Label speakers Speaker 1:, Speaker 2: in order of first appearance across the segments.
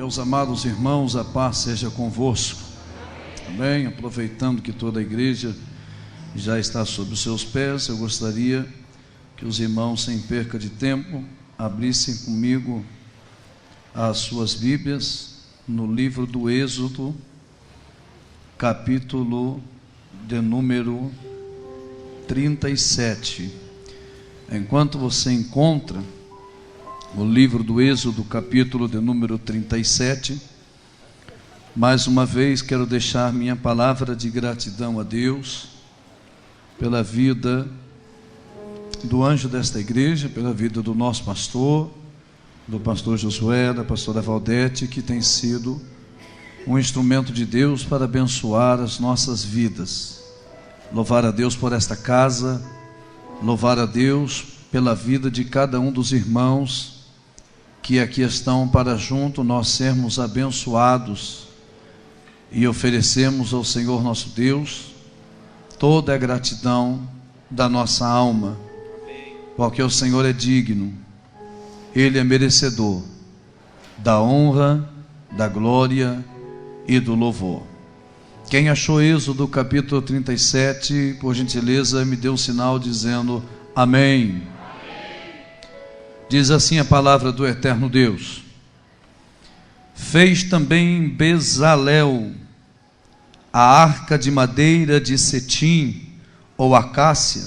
Speaker 1: Meus amados irmãos, a paz seja convosco. Amém? Aproveitando que toda a igreja já está sob os seus pés, eu gostaria que os irmãos, sem perca de tempo, abrissem comigo as suas Bíblias no livro do Êxodo, capítulo de número 37. Enquanto você encontra o livro do Êxodo, capítulo de número 37, mais uma vez quero deixar minha palavra de gratidão a Deus pela vida do anjo desta igreja, pela vida do nosso pastor, do pastor Josué, da pastora Valdete, que tem sido um instrumento de Deus para abençoar as nossas vidas. Louvar a Deus por esta casa, louvar a Deus pela vida de cada um dos irmãos que aqui estão, para junto nós sermos abençoados e oferecemos ao Senhor nosso Deus toda a gratidão da nossa alma, porque o Senhor é digno, Ele é merecedor da honra, da glória e do louvor. Quem achou Êxodo capítulo 37, por gentileza, me dê um sinal dizendo amém. Diz assim a palavra do eterno Deus: fez também Bezalel a arca de madeira de cetim ou acácia.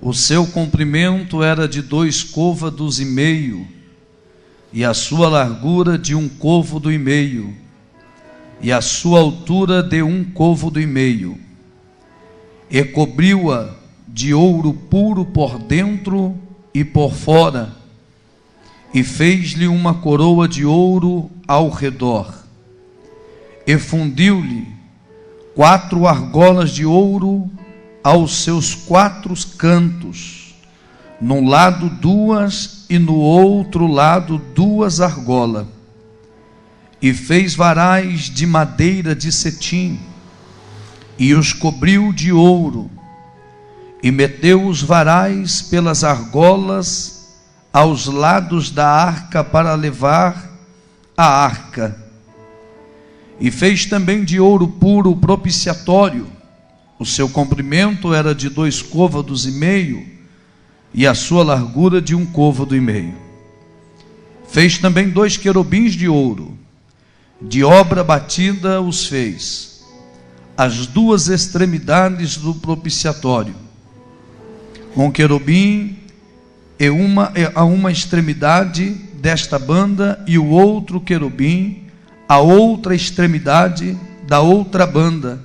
Speaker 1: O seu comprimento era de 2 côvados e meio, e a sua largura de 1 côvado e meio, e a sua altura de 1 côvado e meio. E cobriu-a de ouro puro por dentro e por fora, e fez-lhe uma coroa de ouro ao redor, e fundiu-lhe 4 argolas de ouro aos seus 4 cantos, num lado 2 e no outro lado 2 argolas, e fez varais de madeira de cetim, e os cobriu de ouro, e meteu os varais pelas argolas aos lados da arca para levar a arca. E fez também de ouro puro o propiciatório. O seu comprimento era de 2 côvados e meio, e a sua largura de 1 côvado e meio. Fez também 2 querubins de ouro, de obra batida os fez, as 2 extremidades do propiciatório, um querubim a uma extremidade desta banda, e o outro querubim a outra extremidade da outra banda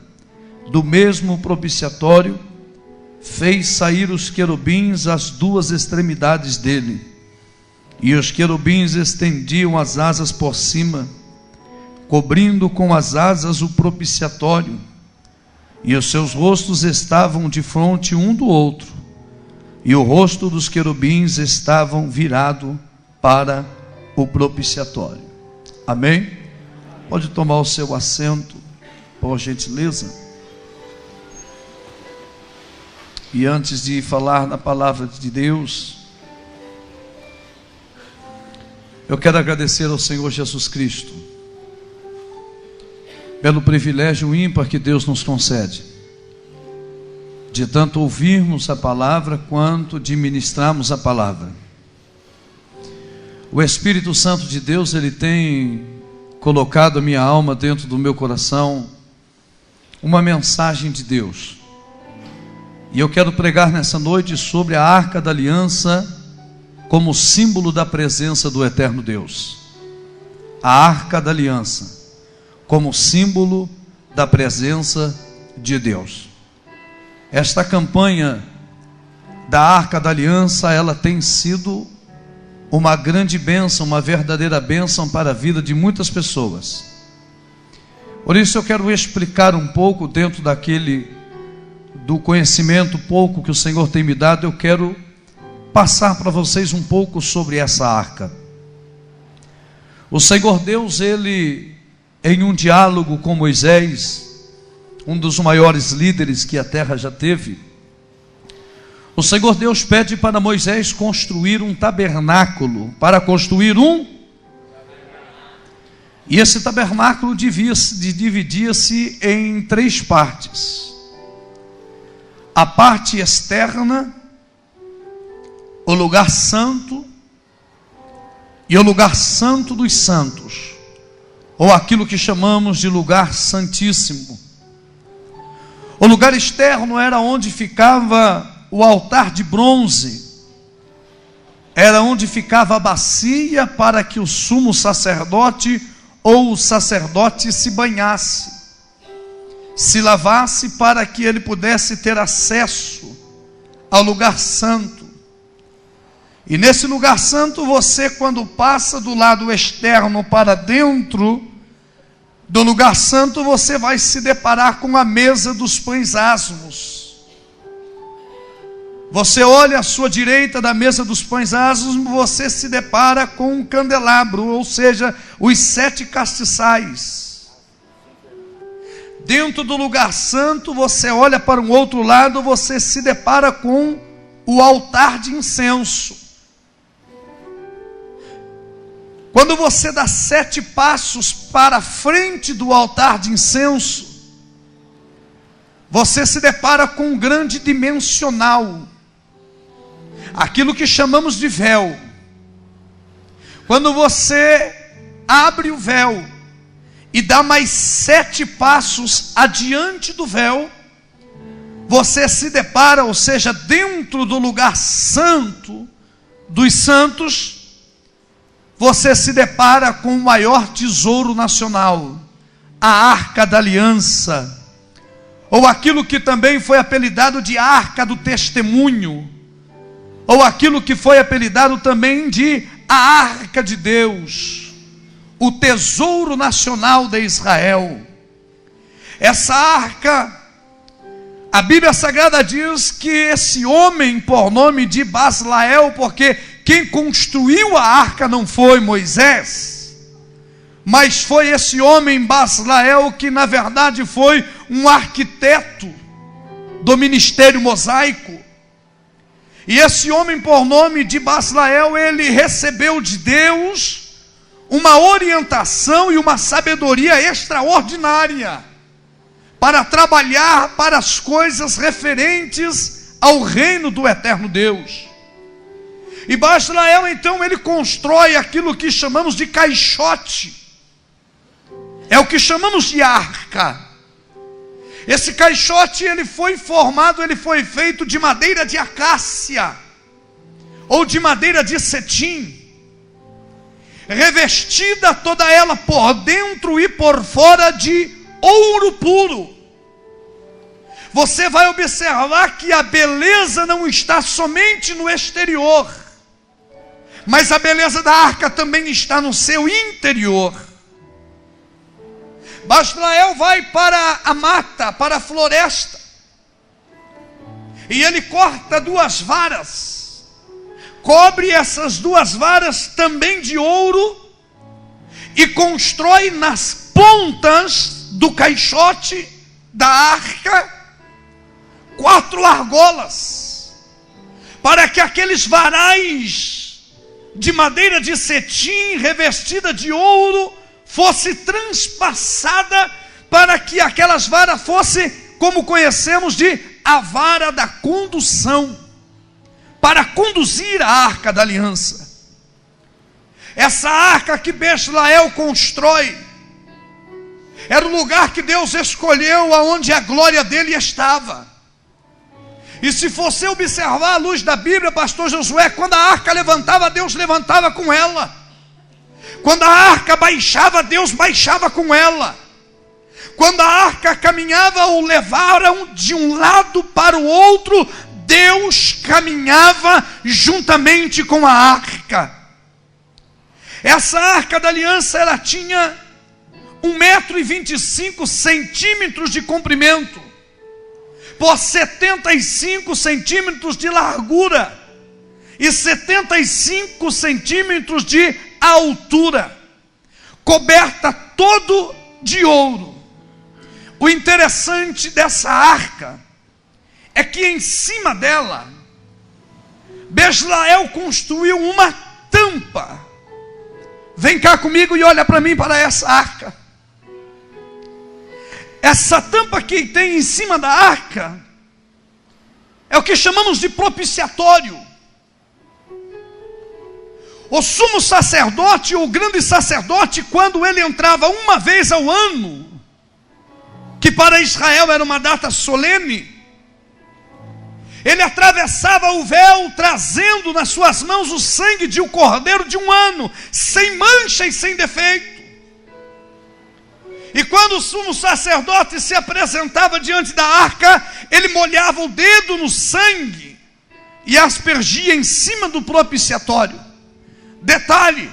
Speaker 1: do mesmo propiciatório. Fez sair os querubins às 2 extremidades dele, e os querubins estendiam as asas por cima, cobrindo com as asas o propiciatório, e os seus rostos estavam de fronte um do outro, e o rosto dos querubins estavam virado para o propiciatório. Amém? Pode tomar o seu assento, por gentileza. E antes de falar na palavra de Deus, eu quero agradecer ao Senhor Jesus Cristo pelo privilégio ímpar que Deus nos concede de tanto ouvirmos a palavra quanto de ministrarmos a palavra. O Espírito Santo de Deus, Ele tem colocado a minha alma dentro do meu coração uma mensagem de Deus, e eu quero pregar nessa noite sobre a Arca da Aliança como símbolo da presença do eterno Deus. A Arca da Aliança como símbolo da presença de Deus. Esta campanha da Arca da Aliança, ela tem sido uma grande bênção, uma verdadeira bênção para a vida de muitas pessoas. Por isso eu quero explicar um pouco dentro do conhecimento pouco que o Senhor tem me dado. Eu quero passar para vocês um pouco sobre essa arca. O Senhor Deus, Ele, em um diálogo com Moisés, um dos maiores líderes que a terra já teve, o Senhor Deus pede para Moisés construir um tabernáculo, para construir um E esse tabernáculo dividia-se em 3 partes: a parte externa, o lugar santo e o lugar santo dos santos, ou aquilo que chamamos de lugar santíssimo. O lugar externo era onde ficava o altar de bronze, era onde ficava a bacia para que o sumo sacerdote ou o sacerdote se banhasse, se lavasse, para que ele pudesse ter acesso ao lugar santo. E nesse lugar santo, você, quando passa do lado externo para dentro do lugar santo, você vai se deparar com a mesa dos pães asmos. Você olha à sua direita da mesa dos pães asmos, você se depara com um candelabro, ou seja, os 7 castiçais. Dentro do lugar santo, você olha para um outro lado, você se depara com o altar de incenso. Quando você dá 7 passos para frente do altar de incenso, você se depara com um grande dimensional, aquilo que chamamos de véu. Quando você abre o véu e dá mais 7 passos adiante do véu, você se depara, ou seja, dentro do lugar santo dos santos, você se depara com o maior tesouro nacional, a Arca da Aliança, ou aquilo que também foi apelidado de Arca do Testemunho, ou aquilo que foi apelidado também de a Arca de Deus, o tesouro nacional de Israel. Essa arca, a Bíblia Sagrada diz que esse homem, por nome de Baslael, porque quem construiu a arca não foi Moisés, mas foi esse homem Baslael, que na verdade foi um arquiteto do ministério mosaico. E esse homem, por nome de Baslael, ele recebeu de Deus uma orientação e uma sabedoria extraordinária para trabalhar para as coisas referentes ao reino do eterno Deus. E Baslael, então, ele constrói aquilo que chamamos de caixote, é o que chamamos de arca. Esse caixote, ele foi formado, ele foi feito de madeira de acácia, ou de madeira de cetim, revestida toda ela por dentro e por fora de ouro puro. Você vai observar que a beleza não está somente no exterior, mas a beleza da arca também está no seu interior. Baslael vai para a mata, para a floresta, e ele corta 2 varas, cobre essas 2 varas também de ouro, e constrói nas pontas do caixote da arca 4 argolas, para que aqueles varais de madeira de cetim revestida de ouro fosse transpassada, para que aquelas varas fossem, como conhecemos, de a vara da condução, para conduzir a arca da aliança. Essa arca que Baslael constrói era o lugar que Deus escolheu, aonde a glória dele estava. E se você observar à luz da Bíblia, pastor Josué, quando a arca levantava, Deus levantava com ela. Quando a arca baixava, Deus baixava com ela. Quando a arca caminhava ou levaram de um lado para o outro, Deus caminhava juntamente com a arca. Essa arca da aliança, ela tinha 1,25 m de comprimento, por 75 centímetros de largura e 75 centímetros de altura, coberta todo de ouro. O interessante dessa arca é que em cima dela, Baslael construiu uma tampa Vem cá comigo e olha para mim, para essa arca. Essa tampa que tem em cima da arca é o que chamamos de propiciatório. O sumo sacerdote, o grande sacerdote, quando ele entrava uma vez ao ano, que para Israel era uma data solene, ele atravessava o véu, trazendo nas suas mãos o sangue de um cordeiro de um ano, sem mancha e sem defeito. E quando o sumo sacerdote se apresentava diante da arca, ele molhava o dedo no sangue e aspergia em cima do propiciatório. Detalhe: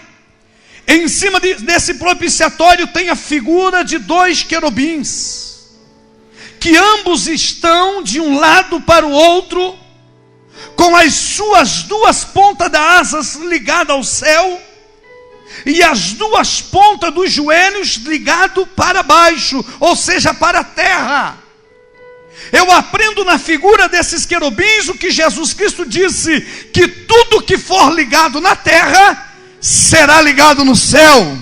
Speaker 1: em cima desse propiciatório tem a figura de 2 querubins, que ambos estão de um lado para o outro, com as suas 2 pontas das asas ligadas ao céu, e as 2 pontas dos joelhos ligadas para baixo, ou seja, para a terra. Eu aprendo na figura desses querubins o que Jesus Cristo disse, que tudo que for ligado na terra, será ligado no céu.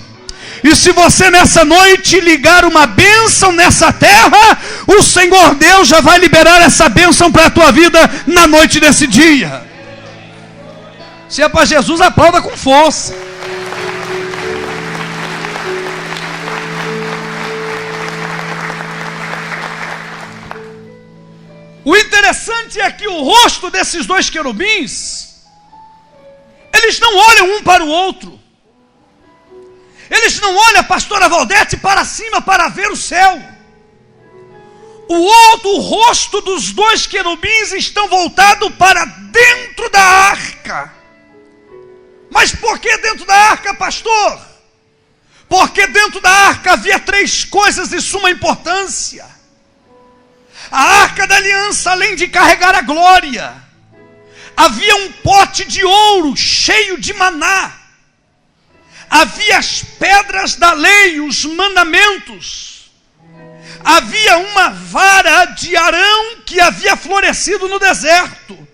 Speaker 1: E se você nessa noite ligar uma bênção nessa terra, o Senhor Deus já vai liberar essa bênção para a tua vida na noite desse dia. Se é para Jesus, aplauda com força. O interessante é que o rosto desses 2 querubins, eles não olham um para o outro. Eles não olham, pastora Valdete, para cima para ver o céu. O rosto dos 2 querubins estão voltados para dentro da arca. Mas por que dentro da arca, pastor? Porque dentro da arca havia 3 coisas de suma importância. A arca da aliança, além de carregar a glória, havia um pote de ouro cheio de maná. Havia as pedras da lei, os mandamentos. Havia uma vara de Arão que havia florescido no deserto.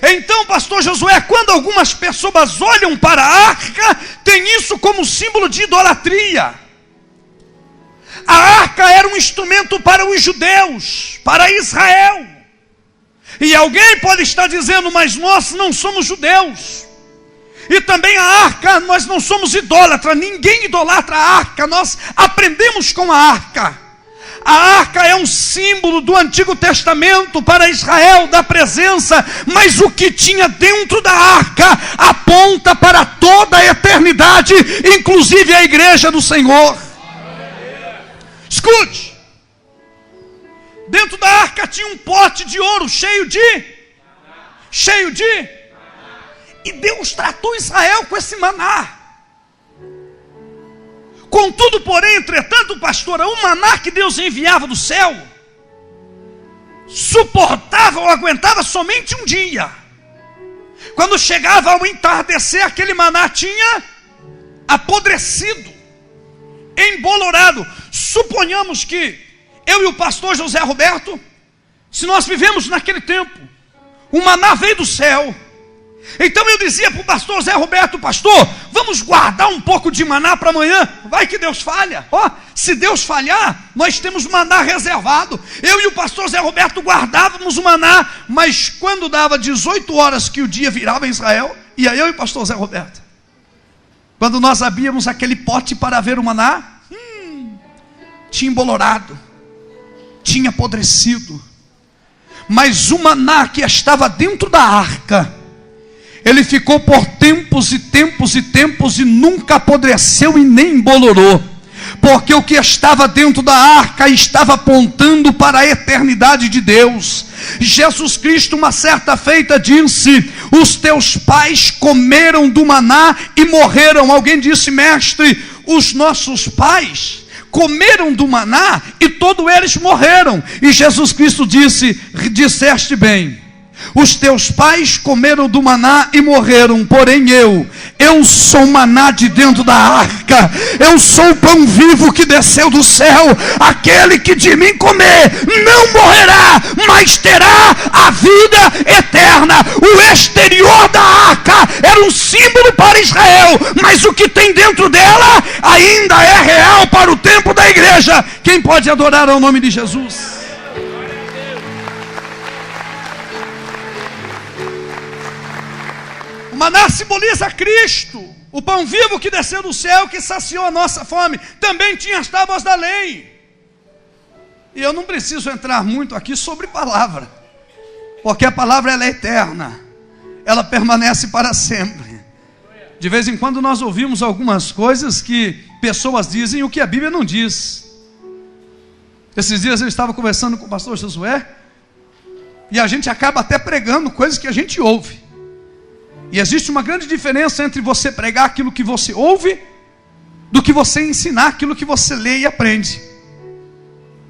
Speaker 1: Então, pastor Josué, quando algumas pessoas olham para a arca, tem isso como símbolo de idolatria. A arca era um instrumento para os judeus, para Israel. E alguém pode estar dizendo, mas nós não somos judeus. E também a arca, nós não somos idólatras, ninguém idolatra a arca, nós aprendemos com a arca. A arca é um símbolo do Antigo Testamento para Israel, da presença, mas o que tinha dentro da arca aponta para toda a eternidade, inclusive a igreja do Senhor. Escute, dentro da arca tinha um pote de ouro cheio de, e Deus tratou Israel com esse maná. Contudo, porém, entretanto, pastora, o maná que Deus enviava do céu, suportava ou aguentava somente um dia. Quando chegava ao entardecer, aquele maná tinha apodrecido, embolorado. Suponhamos que eu e o pastor José Roberto, se nós vivemos naquele tempo, o maná veio do céu. Então eu dizia para o pastor José Roberto, pastor, vamos guardar um pouco de maná para amanhã, vai que Deus falha. Se Deus falhar, nós temos maná reservado. Eu e o pastor José Roberto guardávamos o maná, mas quando dava 18 horas que o dia virava em Israel, ia eu e o pastor José Roberto. Quando nós abríamos aquele pote para ver o maná, tinha embolorado, tinha apodrecido. Mas o maná que estava dentro da arca, ele ficou por tempos e tempos e tempos e nunca apodreceu e nem embolorou, porque o que estava dentro da arca estava apontando para a eternidade de Deus. Jesus Cristo uma certa feita disse, os teus pais comeram do maná e morreram. Alguém disse, mestre, os nossos pais comeram do maná e todos eles morreram. E Jesus Cristo disse, disseste bem, Os teus pais comeram do maná e morreram, porém eu sou maná de dentro da arca, eu sou o pão vivo que desceu do céu. Aquele que de mim comer não morrerá, mas terá a vida eterna. O exterior da arca era um símbolo para Israel, mas o que tem dentro dela ainda é real para o tempo da igreja. Quem pode adorar ao nome de Jesus? O maná simboliza Cristo, o pão vivo que desceu do céu, que saciou a nossa fome. Também tinha as tábuas da lei. E eu não preciso entrar muito aqui sobre palavra, porque a palavra ela é eterna, ela permanece para sempre. De vez em quando nós ouvimos algumas coisas que pessoas dizem o que a Bíblia não diz. Esses dias eu estava conversando com o pastor Josué, e a gente acaba até pregando coisas que a gente ouve. E existe uma grande diferença entre você pregar aquilo que você ouve, do que você ensinar aquilo que você lê e aprende.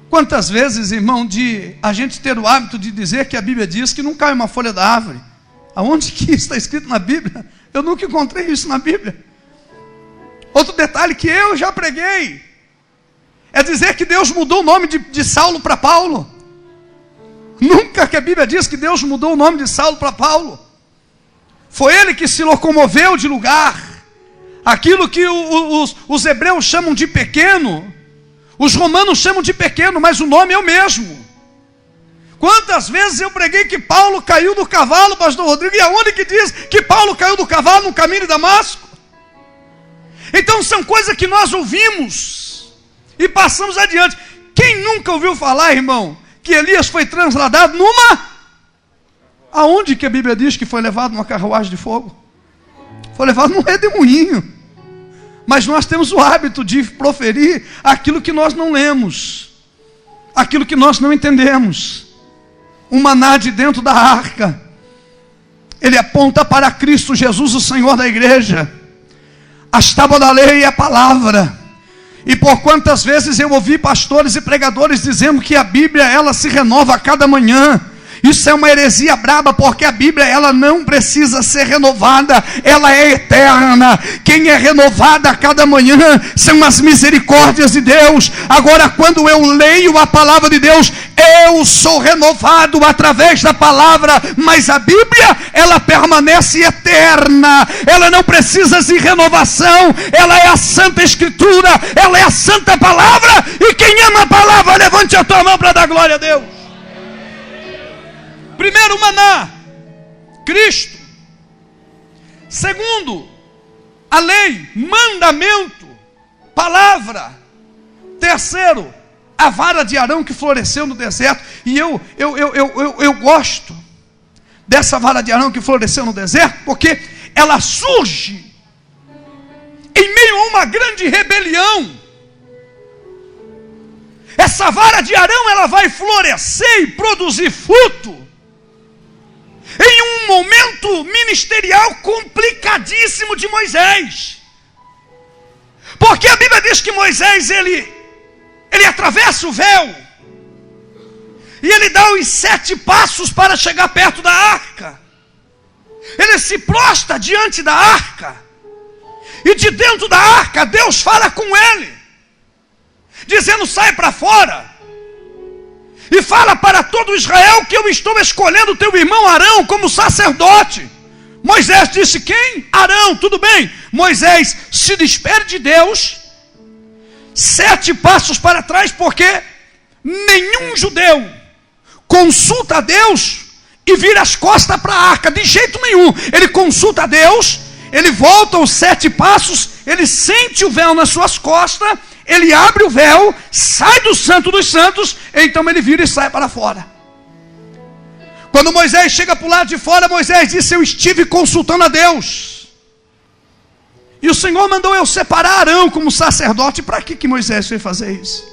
Speaker 1: Quantas vezes, irmão, de a gente ter o hábito de dizer que a Bíblia diz que não cai uma folha da árvore. Aonde que isso está escrito na Bíblia? Eu nunca encontrei isso na Bíblia. Outro detalhe que eu já preguei é dizer que Deus mudou o nome de Saulo para Paulo. Nunca que a Bíblia diz que Deus mudou o nome de Saulo para Paulo. Foi ele que se locomoveu de lugar. Aquilo que os hebreus chamam de pequeno, os romanos chamam de pequeno, mas o nome é o mesmo. Quantas vezes eu preguei que Paulo caiu do cavalo, pastor Rodrigo, e aonde que diz que Paulo caiu do cavalo no caminho de Damasco? Então são coisas que nós ouvimos e passamos adiante. Quem nunca ouviu falar, irmão, que Elias foi transladado numa... Aonde que a Bíblia diz que foi levado numa carruagem de fogo? Foi levado num redemoinho. Mas nós temos o hábito de proferir aquilo que nós não lemos, aquilo que nós não entendemos. O maná de dentro da arca, ele aponta para Cristo Jesus, o Senhor da igreja. As tábuas da lei é a palavra. E por quantas vezes eu ouvi pastores e pregadores dizendo que a Bíblia ela se renova a cada manhã. Isso é uma heresia braba, porque a Bíblia ela não precisa ser renovada, ela é eterna. Quem é renovada a cada manhã são as misericórdias de Deus. Agora, quando eu leio a palavra de Deus, eu sou renovado através da palavra, mas a Bíblia ela permanece eterna, ela não precisa de renovação, ela é a Santa Escritura, ela é a Santa Palavra, e quem ama a palavra, levante a tua mão para dar glória a Deus. Primeiro, maná, Cristo. Segundo, a lei, mandamento, palavra. Terceiro, a vara de Arão que floresceu no deserto. E eu gosto dessa vara de Arão que floresceu no deserto, porque ela surge em meio a uma grande rebelião. Essa vara de Arão ela vai florescer e produzir fruto em um momento ministerial complicadíssimo de Moisés. Porque a Bíblia diz que Moisés, ele atravessa o véu, e ele dá os 7 passos para chegar perto da arca. Ele se prostra diante da arca, e de dentro da arca, Deus fala com ele, dizendo: sai para fora, e fala para todo Israel que eu estou escolhendo teu irmão Arão como sacerdote. Moisés disse: quem? Arão, tudo bem. Moisés se despede de Deus, 7 passos para trás, porque nenhum judeu consulta a Deus e vira as costas para a arca, de jeito nenhum. Ele consulta a Deus, ele volta os 7 passos, ele sente o véu nas suas costas, ele abre o véu, sai do Santo dos Santos, então ele vira e sai para fora. Quando Moisés chega para o lado de fora, Moisés disse: eu estive consultando a Deus, e o Senhor mandou eu separar Arão como sacerdote. Para que Moisés foi fazer isso?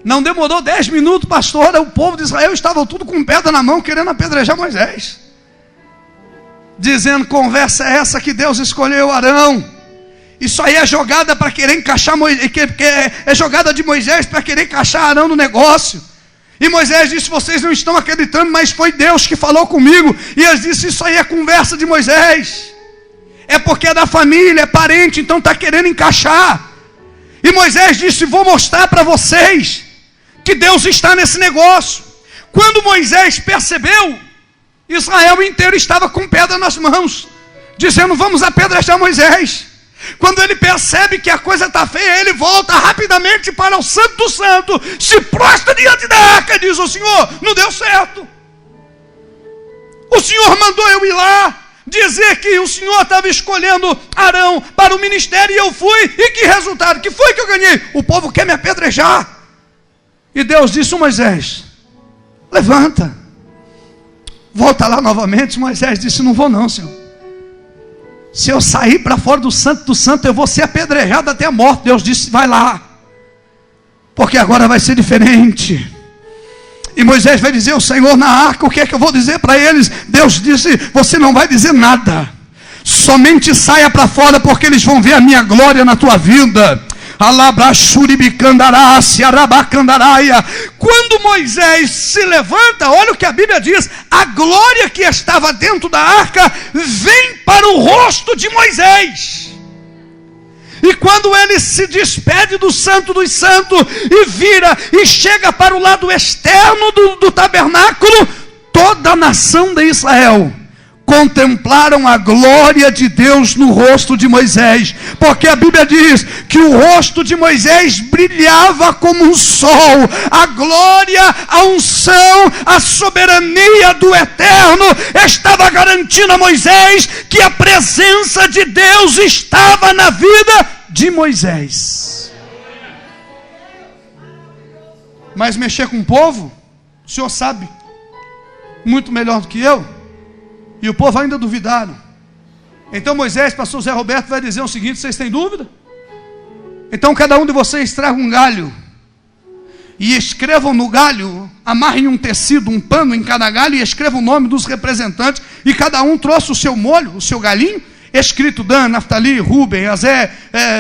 Speaker 1: Não demorou 10 minutos, pastor, o povo de Israel estava tudo com pedra na mão, querendo apedrejar Moisés, dizendo: conversa é essa que Deus escolheu Arão? Isso aí é jogada para querer encaixar é jogada de Moisés para querer encaixar Arão no negócio. E Moisés disse: vocês não estão acreditando, mas foi Deus que falou comigo. E eles disseram: isso aí é conversa de Moisés. É porque é da família, é parente, então está querendo encaixar. E Moisés disse: vou mostrar para vocês que Deus está nesse negócio. Quando Moisés percebeu, Israel inteiro estava com pedra nas mãos, dizendo: vamos apedrejar Moisés. Quando ele percebe que a coisa está feia, ele volta rapidamente para o Santo do Santo, se prostra diante da arca e diz: o Senhor, não deu certo. O Senhor mandou eu ir lá, dizer que o Senhor estava escolhendo Arão para o ministério, e eu fui, e que resultado? Que foi que eu ganhei? O povo quer me apedrejar. E Deus disse: Moisés, levanta, volta lá novamente. Moisés disse: não vou não, Senhor. Se eu sair para fora do santo, eu vou ser apedrejado até a morte. Deus disse: vai lá, porque agora vai ser diferente. E Moisés vai dizer: o Senhor na arca, o que é que eu vou dizer para eles? Deus disse: você não vai dizer nada, somente saia para fora, porque eles vão ver a minha glória na tua vida. Quando Moisés se levanta, olha o que a Bíblia diz: a glória que estava dentro da arca vem para o rosto de Moisés. E quando ele se despede do Santo dos Santos e vira e chega para o lado externo do tabernáculo, toda a nação de Israel contemplaram a glória de Deus no rosto de Moisés, porque a Bíblia diz que o rosto de Moisés brilhava como um sol. A glória, a unção, a soberania do Eterno estava garantindo a Moisés que a presença de Deus estava na vida de Moisés. Mas mexer com o povo, o senhor sabe muito melhor do que eu. E o povo ainda duvidaram. Então Moisés, pastor Zé Roberto, vai dizer o seguinte: vocês têm dúvida? Então cada um de vocês traga um galho, e escrevam no galho, amarrem um tecido, um pano em cada galho, e escrevam o nome dos representantes. E cada um trouxe o seu molho, o seu galinho, escrito Dan, Naftali, Ruben, Azé,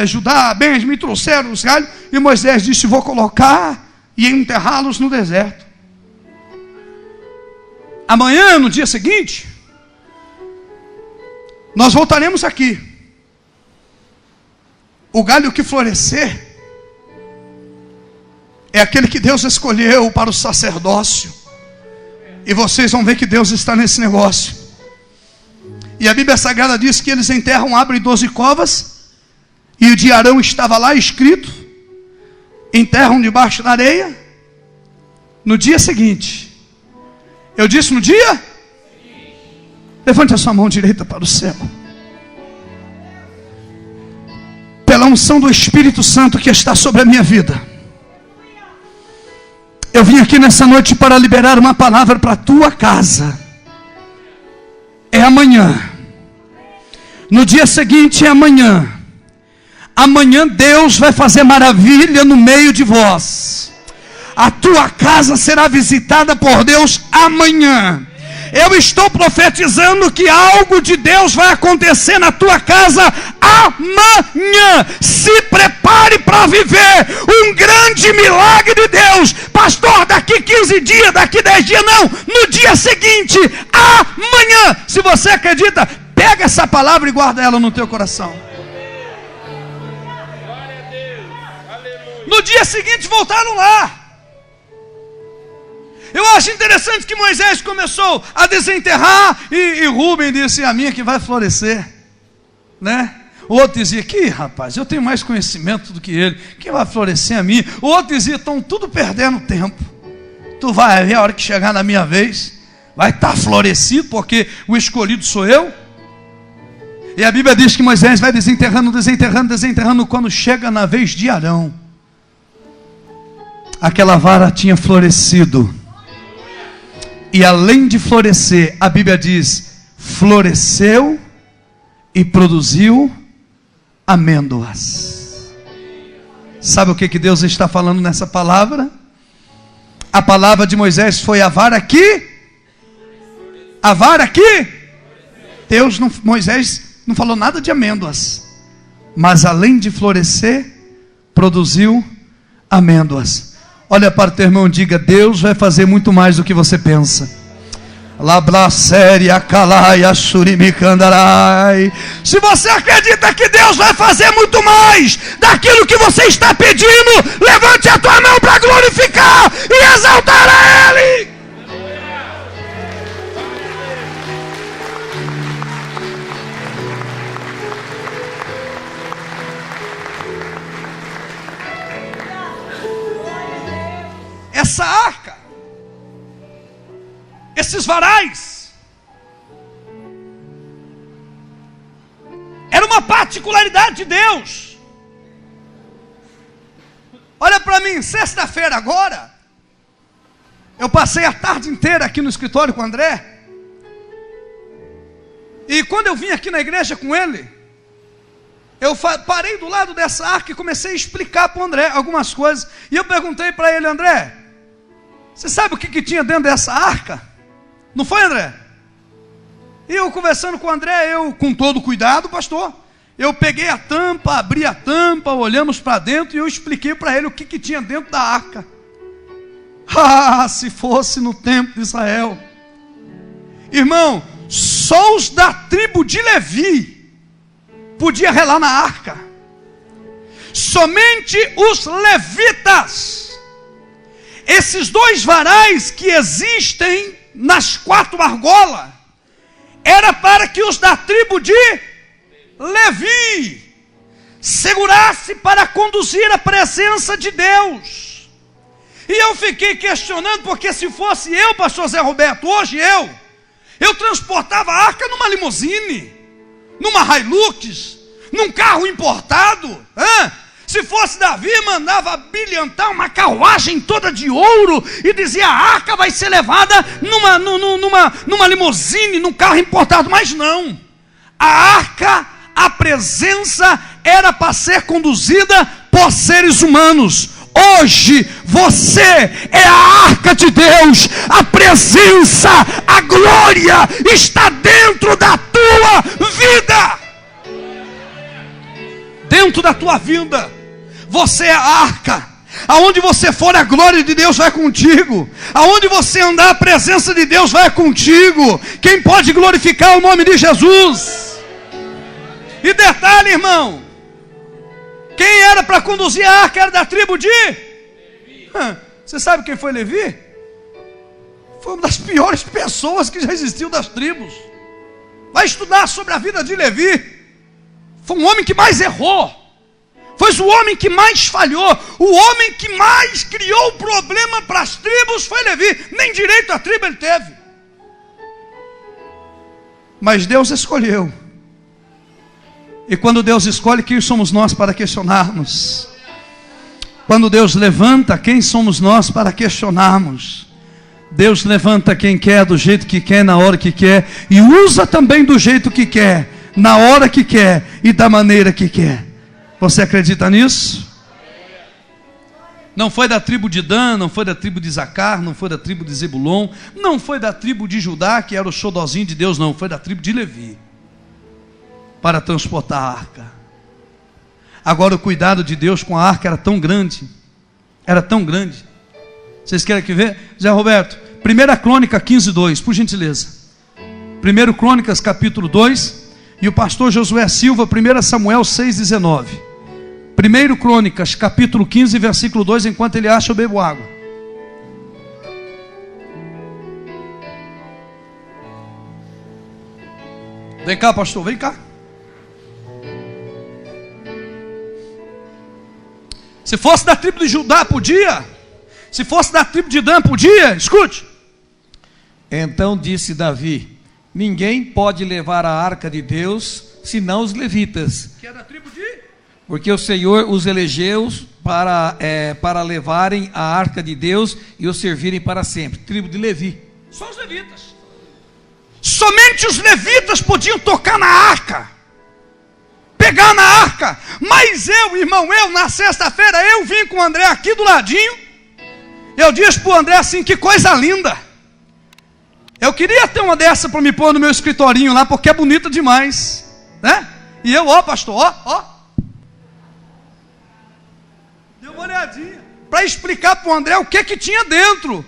Speaker 1: Judá, Benjamim, trouxeram os galhos. E Moisés disse: vou colocar e enterrá-los no deserto. Amanhã, no dia seguinte, nós voltaremos aqui. O galho que florescer é aquele que Deus escolheu para o sacerdócio. E vocês vão ver que Deus está nesse negócio. E a Bíblia Sagrada diz que eles enterram, abrem 12 covas, e o de Arão estava lá escrito: enterram debaixo da areia. No dia seguinte, eu disse no dia? Levante a sua mão direita para o céu. Pela unção do Espírito Santo que está sobre a minha vida, eu vim aqui nessa noite para liberar uma palavra para a tua casa. É amanhã. No dia seguinte é amanhã. Amanhã Deus vai fazer maravilha no meio de vós. A tua casa será visitada por Deus amanhã. Eu estou profetizando que algo de Deus vai acontecer na tua casa amanhã. Se prepare para viver um grande milagre de Deus. Pastor, daqui 15 dias, daqui 10 dias, não. No dia seguinte, amanhã. Se você acredita, pega essa palavra e guarda ela no teu coração. No dia seguinte voltaram lá. Eu acho interessante que Moisés começou a desenterrar, e Ruben disse: a minha que vai florescer, né? O outro dizia: que rapaz, eu tenho mais conhecimento do que ele, que vai florescer a minha. O outro dizia: estão tudo perdendo tempo, tu vai ver a hora que chegar na minha vez, vai estar florescido, porque o escolhido sou eu. E a Bíblia diz que Moisés vai desenterrando, quando chega na vez de Arão, aquela vara tinha florescido. E além de florescer, a Bíblia diz: floresceu e produziu amêndoas. Sabe o que Deus está falando nessa palavra? A palavra de Moisés foi: a vara aqui. A vara aqui. Moisés não falou nada de amêndoas, mas além de florescer, produziu amêndoas. Olha para o teu irmão e diga: Deus vai fazer muito mais do que você pensa. Se você acredita que Deus vai fazer muito mais daquilo que você está pedindo, levante a tua mão para glorificar e exaltar a Ele. Essa arca, esses varais, era uma particularidade de Deus. Olha para mim, sexta-feira agora, eu passei a tarde inteira aqui no escritório com o André, e quando eu vim aqui na igreja com ele, eu parei do lado dessa arca e comecei a explicar para o André algumas coisas, e eu perguntei para ele: André, você sabe o que tinha dentro dessa arca? Não foi, André? E eu conversando com o André, eu com todo cuidado, pastor, eu peguei a tampa, abri a tampa, olhamos para dentro e eu expliquei para ele o que tinha dentro da arca. Ah, se fosse no tempo de Israel, irmão, só os da tribo de Levi podia relar na arca. Somente os levitas. Esses 2 varais que existem nas 4 argolas, era para que os da tribo de Levi segurasse para conduzir a presença de Deus. E eu fiquei questionando, porque se fosse eu, pastor Zé Roberto, hoje eu transportava a arca numa limusine, numa Hilux, num carro importado, Se fosse Davi, mandava brilhantar uma carruagem toda de ouro e dizia: a arca vai ser levada numa limusine, num carro importado. Mas não, a arca, a presença era para ser conduzida por seres humanos. Hoje você é a arca de Deus, a presença, a glória está dentro da tua vida. Dentro da tua vida, você é a arca. Aonde você for, a glória de Deus vai contigo. Aonde você andar, a presença de Deus vai contigo. Quem pode glorificar o nome de Jesus? E detalhe, irmão, quem era para conduzir a arca era da tribo de Levi. Você sabe quem foi Levi? Foi uma das piores pessoas que já existiu das tribos. Vai estudar sobre a vida de Levi. Foi um homem que mais errou. Foi o homem que mais falhou. O homem que mais criou problema para as tribos foi Levi. Nem direito à tribo ele teve. Mas Deus escolheu. E quando Deus escolhe, quem somos nós para questionarmos? Quando Deus levanta, quem somos nós para questionarmos? Deus levanta quem quer, do jeito que quer, na hora que quer, e usa também do jeito que quer, na hora que quer e da maneira que quer. Você acredita nisso? Não foi da tribo de Dan, não foi da tribo de Zacar, não foi da tribo de Zebulon, não foi da tribo de Judá, que era o xodozinho de Deus, não, foi da tribo de Levi, para transportar a arca. Agora o cuidado de Deus com a arca era tão grande, vocês querem que ver? Zé Roberto, 1 Crônica 15:2, por gentileza. 1 Crônicas capítulo 2, e o pastor Josué Silva, 1 Samuel 6:19. 1 Crônicas capítulo 15, versículo 2, enquanto ele acha, eu bebo água. Vem cá, pastor, vem cá. Se fosse da tribo de Judá, podia. Se fosse da tribo de Dan, podia. Escute.
Speaker 2: Então disse Davi: ninguém pode levar a arca de Deus, senão os levitas.
Speaker 1: Que é da tribo de?
Speaker 2: Porque o Senhor os elegeu para levarem a arca de Deus e o servirem para sempre. Tribo de Levi.
Speaker 1: Só os levitas. Somente os levitas podiam tocar na arca, pegar na arca. Mas irmão, na sexta-feira, eu vim com o André aqui do ladinho. Eu disse para o André assim: que coisa linda. Eu queria ter uma dessa para me pôr no meu escritorinho lá, porque é bonita demais, né? E eu, pastor, deu uma olhadinha. para explicar para o André o que tinha dentro.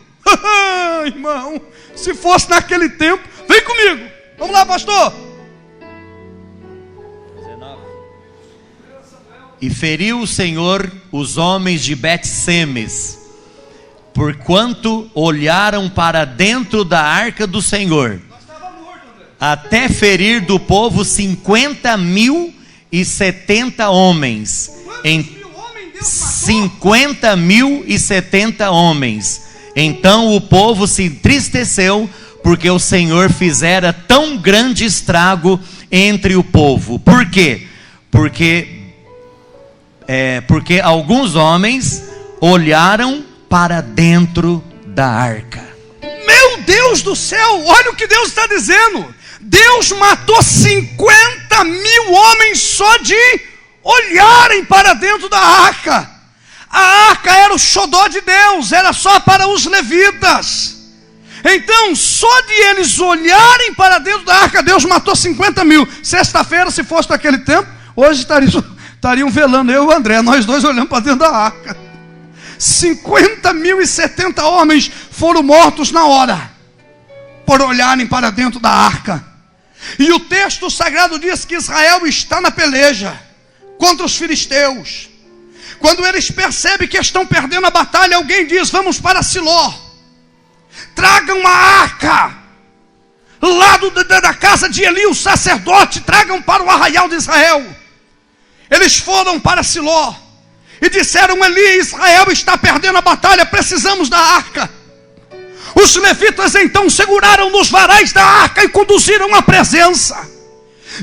Speaker 1: Irmão, se fosse naquele tempo, vem comigo, vamos lá, pastor.
Speaker 3: 19. E feriu o Senhor os homens de Bet-Semes, porquanto olharam para dentro da arca do Senhor, até ferir do povo 50.070 homens. 50.070 homens. Então o povo se entristeceu, porque o Senhor fizera tão grande estrago entre o povo. Por quê? Porque alguns homens olharam para dentro da arca.
Speaker 1: Meu Deus do céu, olha o que Deus está dizendo. Deus matou 50.000 homens só de olharem para dentro da arca. A arca era o xodó de Deus, era só para os levitas. Então, só de eles olharem para dentro da arca, Deus matou 50.000. Sexta-feira, se fosse naquele tempo, hoje estariam velando eu e o André, nós dois olhando para dentro da arca. 50.070 homens foram mortos na hora, por olharem para dentro da arca. E o texto sagrado diz que Israel está na peleja contra os filisteus. Quando eles percebem que estão perdendo a batalha, alguém diz: vamos para Siló, tragam a arca lá da casa de Eli, o sacerdote, tragam para o arraial de Israel. Eles foram para Siló e disseram: Eli, Israel está perdendo a batalha, precisamos da arca. Os levitas então seguraram nos varais da arca e conduziram a presença.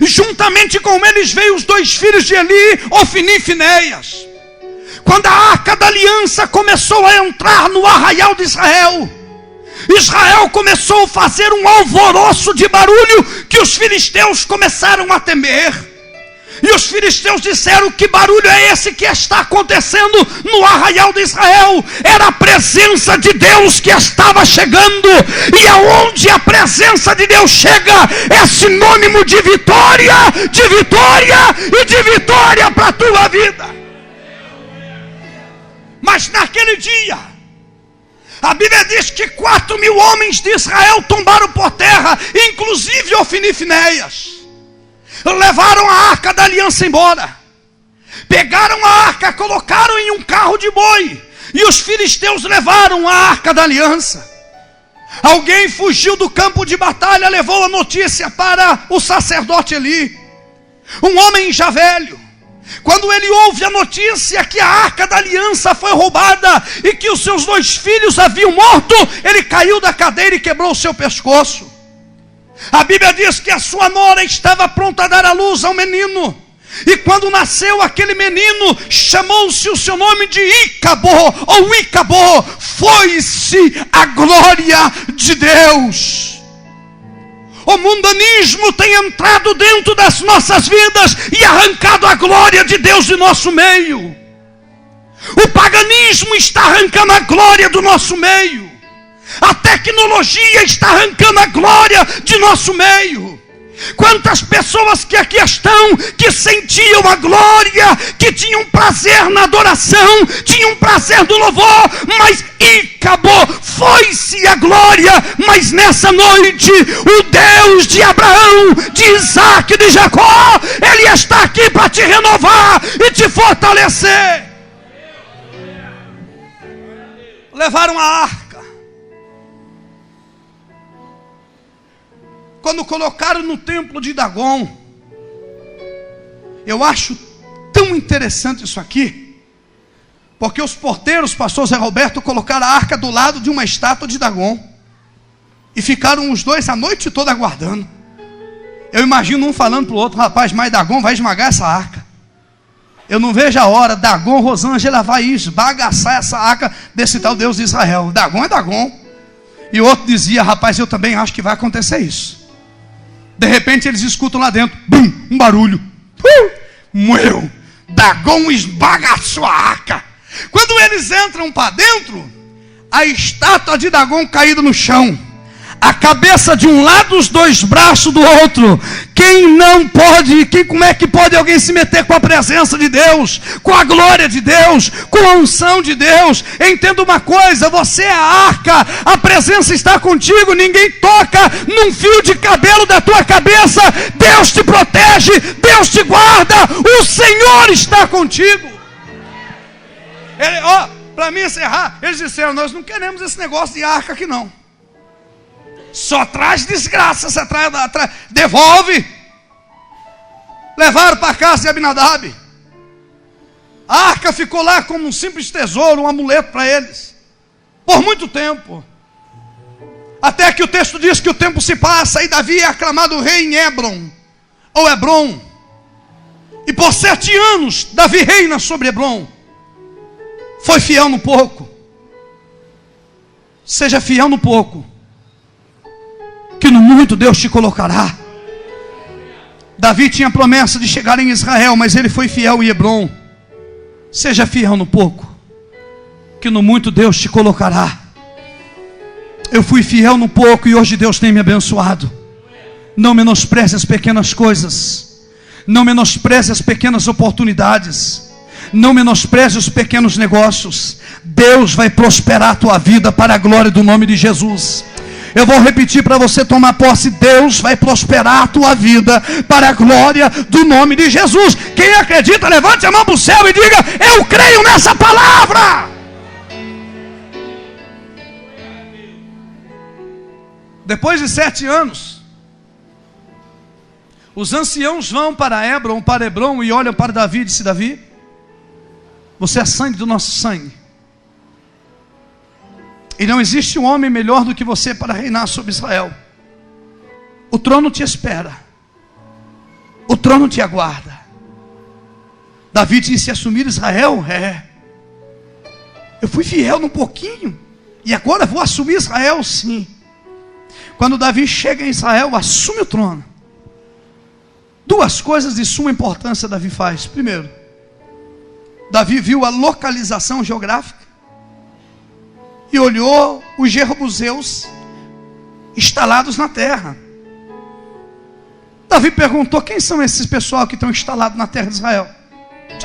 Speaker 1: Juntamente com eles veio os 2 filhos de Eli, Ofni e Finéias. Quando a arca da aliança começou a entrar no arraial de Israel, Israel começou a fazer um alvoroço de barulho que os filisteus começaram a temer. E os filisteus disseram: que barulho é esse que está acontecendo no arraial de Israel? Era a presença de Deus que estava chegando. E aonde a presença de Deus chega, é sinônimo de vitória e de vitória para a tua vida. Mas naquele dia, a Bíblia diz que 4.000 homens de Israel tombaram por terra, inclusive Ofni e Finéias. Levaram a arca da aliança embora, pegaram a arca, colocaram em um carro de boi, e os filisteus levaram a arca da aliança. Alguém fugiu do campo de batalha, levou a notícia para o sacerdote Eli, um homem já velho. Quando ele ouve a notícia que a arca da aliança foi roubada e que os seus 2 filhos haviam morto, ele caiu da cadeira e quebrou o seu pescoço. A Bíblia diz que a sua nora estava pronta a dar à luz ao menino. E quando nasceu aquele menino, chamou-se o seu nome de Icabô, ou Icabô, foi-se a glória de Deus. O mundanismo tem entrado dentro das nossas vidas e arrancado a glória de Deus de nosso meio. O paganismo está arrancando a glória do nosso meio. A tecnologia está arrancando a glória de nosso meio. Quantas pessoas que aqui estão, que sentiam a glória, que tinham prazer na adoração, tinham prazer no louvor, mas acabou, foi-se a glória. Mas nessa noite, o Deus de Abraão, de Isaac e de Jacó, Ele está aqui para te renovar e te fortalecer. Levaram a arca. Quando colocaram no templo de Dagon, eu acho tão interessante isso aqui, porque os porteiros, pastor Zé Roberto, colocaram a arca do lado de uma estátua de Dagon, e ficaram os dois a noite toda aguardando. Eu imagino um falando para o outro: rapaz, mas Dagon vai esmagar essa arca. Eu não vejo a hora, Dagon, Rosângela vai esbagaçar essa arca desse tal Deus de Israel. Dagon é Dagon. E o outro dizia: rapaz, eu também acho que vai acontecer isso. De repente eles escutam lá dentro, bum, um barulho. Morreu. Dagon esbagaçou a arca. Quando eles entram para dentro, a estátua de Dagon caída no chão, a cabeça de um lado, os dois braços do outro. Como é que pode alguém se meter com a presença de Deus, com a glória de Deus, com a unção de Deus? Entenda uma coisa, você é a arca, a presença está contigo, ninguém toca num fio de cabelo da tua cabeça, Deus te protege, Deus te guarda, o Senhor está contigo. Para mim encerrar, eles disseram: nós não queremos esse negócio de arca aqui não, só traz desgraça, devolve. Levaram para a casa de Abinadab. A arca ficou lá como um simples tesouro, um amuleto para eles, por muito tempo, até que o texto diz que o tempo se passa e Davi é aclamado rei em Hebron, ou Hebron, e por 7 anos Davi reina sobre Hebron. Foi fiel no pouco. Seja fiel no pouco, que no muito Deus te colocará. Davi tinha promessa de chegar em Israel, mas ele foi fiel em Hebron. Seja fiel no pouco, que no muito Deus te colocará. Eu fui fiel no pouco e hoje Deus tem me abençoado. Não menospreze as pequenas coisas, não menospreze as pequenas oportunidades, não menospreze os pequenos negócios. Deus vai prosperar a tua vida para a glória do nome de Jesus. Eu vou repetir para você tomar posse: Deus vai prosperar a tua vida para a glória do nome de Jesus. Quem acredita, levante a mão para o céu e diga: eu creio nessa palavra. Depois de 7 anos, os anciãos vão para Hebron e olham para Davi e dizem: Davi, você é sangue do nosso sangue, e não existe um homem melhor do que você para reinar sobre Israel. O trono te espera, o trono te aguarda. Davi disse: assumir Israel? Eu fui fiel num pouquinho, e agora vou assumir Israel, sim. Quando Davi chega em Israel, assume o trono. 2 coisas de suma importância Davi faz. Primeiro, Davi viu a localização geográfica e olhou os jebuseus instalados na terra. Davi perguntou: quem são esses pessoal que estão instalados na terra de Israel?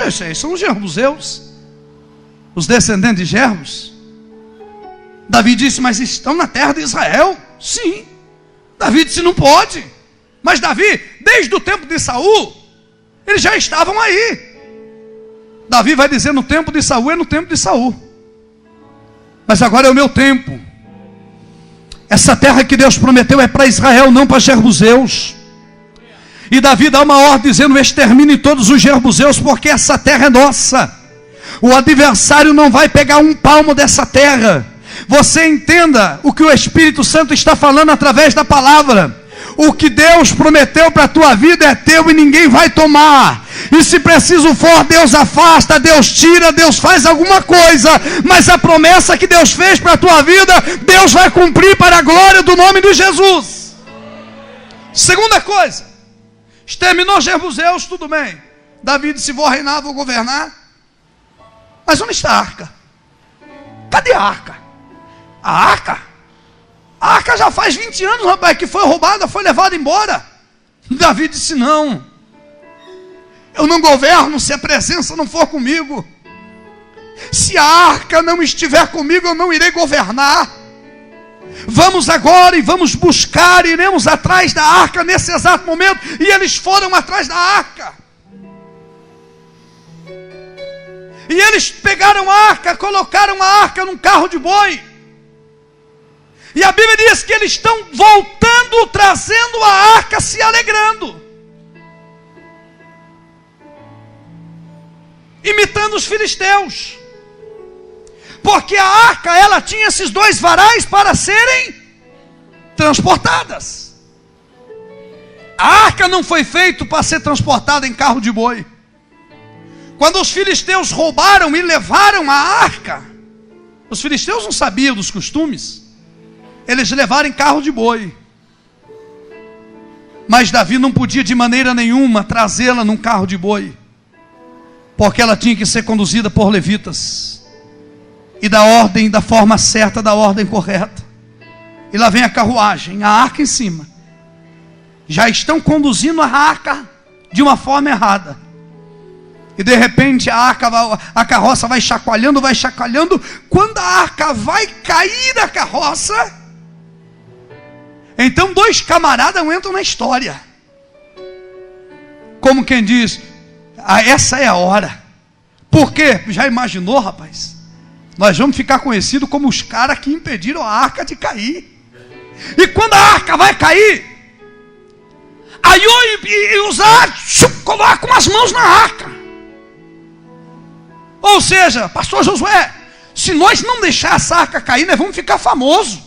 Speaker 1: Esses são os jebuseus, os descendentes de Jerbus. Davi disse: mas estão na terra de Israel? Sim. Davi disse: não pode. Mas Davi, desde o tempo de Saul, eles já estavam aí. Davi vai dizer: no tempo de Saul é no tempo de Saul, mas agora é o meu tempo. Essa terra que Deus prometeu é para Israel, não para jebuseus. E Davi dá uma ordem dizendo: extermine todos os jebuseus, porque essa terra é nossa. O adversário não vai pegar um palmo dessa terra. Você entenda o que o Espírito Santo está falando através da palavra. O que Deus prometeu para a tua vida é teu e ninguém vai tomar. E se preciso for, Deus afasta, Deus tira, Deus faz alguma coisa. Mas a promessa que Deus fez para a tua vida, Deus vai cumprir para a glória do nome de Jesus. Segunda coisa, exterminou jebuseus, tudo bem. Davi disse: vou reinar, vou governar. Mas onde está a arca? Cadê a arca? A arca já faz 20 anos, rapaz, que foi roubada, foi levada embora. Davi disse: não, eu não governo se a presença não for comigo. Se a arca não estiver comigo, eu não irei governar. Vamos agora e vamos buscar, iremos atrás da arca nesse exato momento. E eles foram atrás da arca. E eles pegaram a arca, colocaram a arca num carro de boi. E a Bíblia diz que eles estão voltando, trazendo a arca, se alegrando, imitando os filisteus, porque a arca, ela tinha esses 2 varais para serem transportadas. A arca não foi feita para ser transportada em carro de boi. Quando os filisteus roubaram e levaram a arca, os filisteus não sabiam dos costumes, eles levaram em carro de boi. Mas Davi não podia de maneira nenhuma trazê-la num carro de boi, porque ela tinha que ser conduzida por levitas, e da forma certa, da ordem correta. E lá vem a carruagem, a arca em cima, já estão conduzindo a arca de uma forma errada. E de repente a carroça vai chacoalhando. Quando a arca vai cair da carroça, então 2 camaradas entram na história. Como quem diz, essa é a hora. Por quê? Já imaginou, rapaz? Nós vamos ficar conhecidos como os caras que impediram a arca de cair. E quando a arca vai cair, aí os colocam as mãos na arca. Ou seja, pastor Josué, se nós não deixar essa arca cair, nós vamos ficar famosos.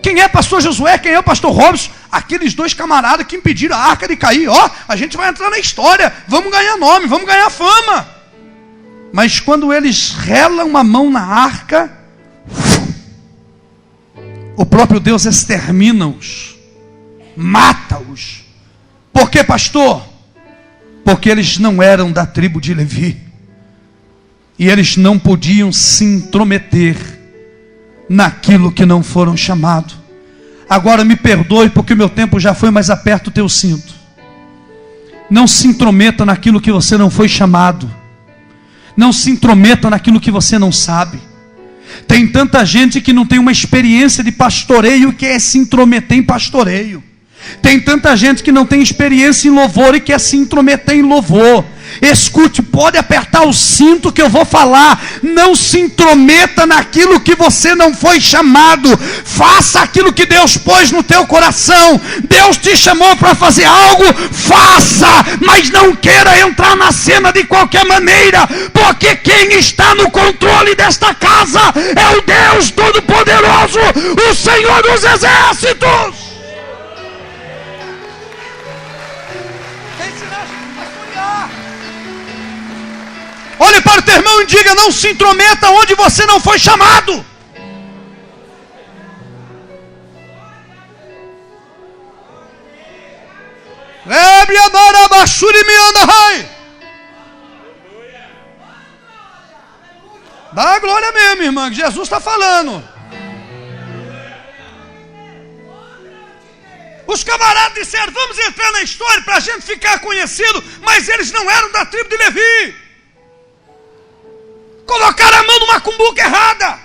Speaker 1: Quem é pastor Josué? Quem é o pastor Robson? Aqueles 2 camaradas que impediram a arca de cair. A gente vai entrar na história, vamos ganhar nome, vamos ganhar fama. Mas quando eles relam a mão na arca, o próprio Deus extermina-os, mata-os. Por que, pastor? Porque eles não eram da tribo de Levi. E eles não podiam se intrometer naquilo que não foram chamados. Agora me perdoe, porque o meu tempo já foi, mas aperta o teu cinto. Não se intrometa naquilo que você não foi chamado. Não se intrometa naquilo que você não sabe. Tem tanta gente que não tem uma experiência de pastoreio e quer se intrometer em pastoreio. Tem tanta gente que não tem experiência em louvor e quer se intrometer em louvor. Escute, pode apertar o cinto que eu vou falar. Não se intrometa naquilo que você não foi chamado. Faça aquilo que Deus pôs no teu coração. Deus te chamou para fazer algo, faça, mas não queira entrar na cena de qualquer maneira, porque quem está no controle desta casa é o Deus Todo-Poderoso, o Senhor dos Exércitos. Olhe para o teu irmão e diga: não se intrometa onde você não foi chamado. Dá a glória mesmo, irmã, que Jesus está falando. Os camaradas disseram: vamos entrar na história para a gente ficar conhecido, mas eles não eram da tribo de Levi. Colocaram a mão numa cumbuca errada.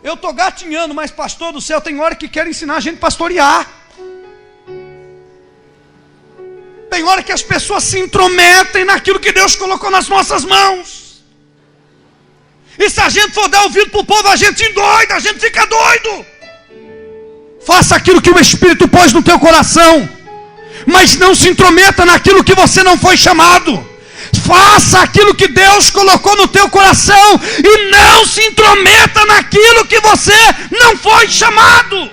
Speaker 1: Eu estou gatinhando, mas pastor do céu, tem hora que quer ensinar a gente a pastorear. Tem hora que as pessoas se intrometem naquilo que Deus colocou nas nossas mãos. E se a gente for dar ouvido para o povo, a gente endoida, a gente fica doido. Faça aquilo que o Espírito pôs no teu coração, mas não se intrometa naquilo que você não foi chamado. Faça aquilo que Deus colocou no teu coração e não se intrometa naquilo que você não foi chamado.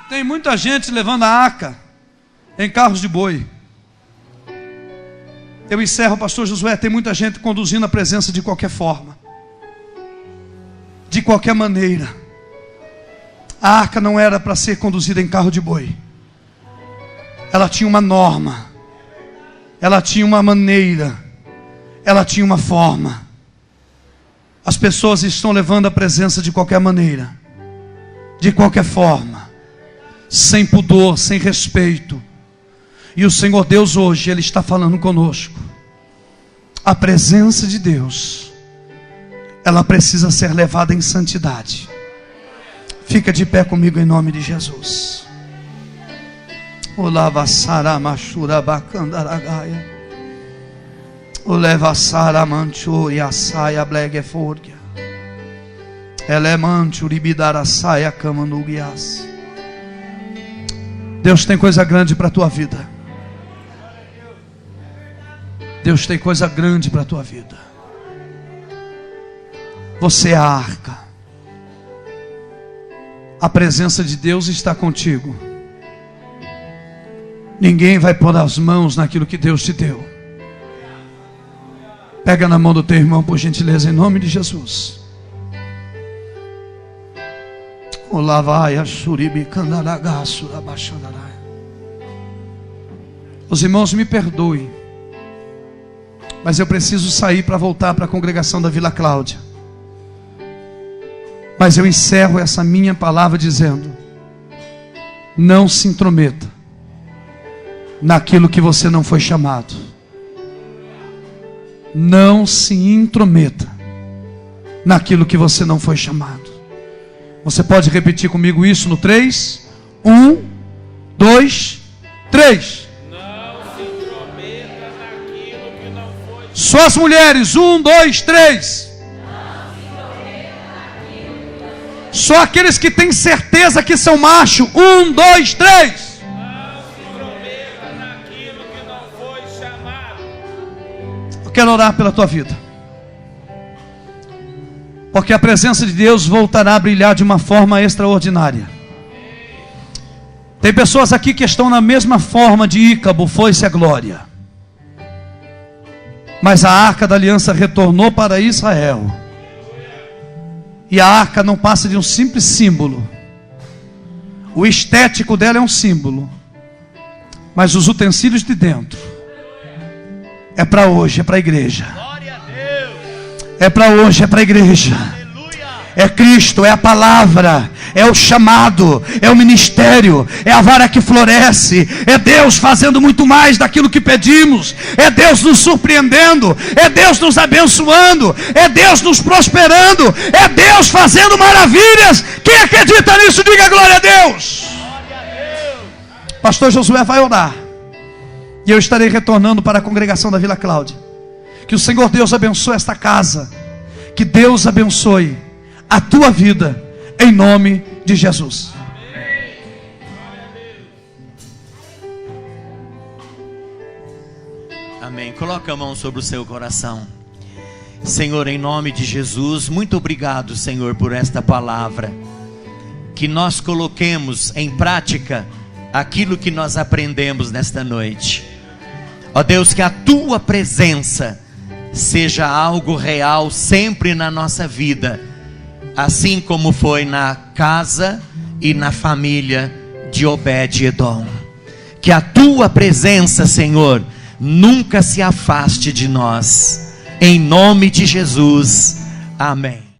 Speaker 1: Tem muita gente levando a arca em carros de boi. Eu encerro, pastor Josué. Tem muita gente conduzindo a presença de qualquer forma, de qualquer maneira. A arca não era para ser conduzida em carro de boi. Ela tinha uma norma, ela tinha uma maneira, ela tinha uma forma. As pessoas estão levando a presença de qualquer maneira, de qualquer forma, sem pudor, sem respeito. E o Senhor Deus hoje, Ele está falando conosco. A presença de Deus, ela precisa ser levada em santidade. Fica de pé comigo em nome de Jesus. Olava Sara Machura Bacandaragaia. Oleva Sara Manchuria Saia Blegeforgia. Elemanchu Ribidara Saia Camanugias. Deus tem coisa grande para a tua vida. Deus tem coisa grande para a tua vida. Você é a arca. A presença de Deus está contigo. Ninguém vai pôr as mãos naquilo que Deus te deu. Pega na mão do teu irmão, por gentileza, em nome de Jesus. Os irmãos me perdoem, mas eu preciso sair para voltar para a congregação da Vila Cláudia. Mas eu encerro essa minha palavra dizendo: não se intrometa naquilo que você não foi chamado. Não se intrometa naquilo que você não foi chamado. Você pode repetir comigo isso no 3? 1, 2, 3.
Speaker 4: Não se intrometa naquilo que não foi.
Speaker 1: Só as mulheres. 1, 2, 3. Só aqueles que têm certeza que são macho. 1, 2, 3. Eu quero orar pela tua vida, porque a presença de Deus voltará a brilhar de uma forma extraordinária. Tem pessoas aqui que estão na mesma forma de Ícabo, foi-se a glória, mas a arca da aliança retornou para Israel, e a arca não passa de um simples símbolo. O estético dela é um símbolo, mas os utensílios de dentro é para hoje, é para a igreja. É para hoje, é para a igreja. É Cristo, é a palavra, é o chamado, é o ministério, é a vara que floresce, é Deus fazendo muito mais daquilo que pedimos, é Deus nos surpreendendo, é Deus nos abençoando, é Deus nos prosperando, é Deus fazendo maravilhas. Quem acredita nisso, diga glória a Deus. Pastor Josué vai orar, e eu estarei retornando para a congregação da Vila Cláudia. Que o Senhor Deus abençoe esta casa, que Deus abençoe a tua vida, em nome de Jesus.
Speaker 3: Amém. Coloca a mão sobre o seu coração. Senhor, em nome de Jesus, muito obrigado, Senhor, por esta palavra. Que nós coloquemos em prática aquilo que nós aprendemos nesta noite. Ó Deus, que a tua presença seja algo real sempre na nossa vida, assim como foi na casa e na família de Obed-Edom. Que a tua presença, Senhor, nunca se afaste de nós. Em nome de Jesus. Amém.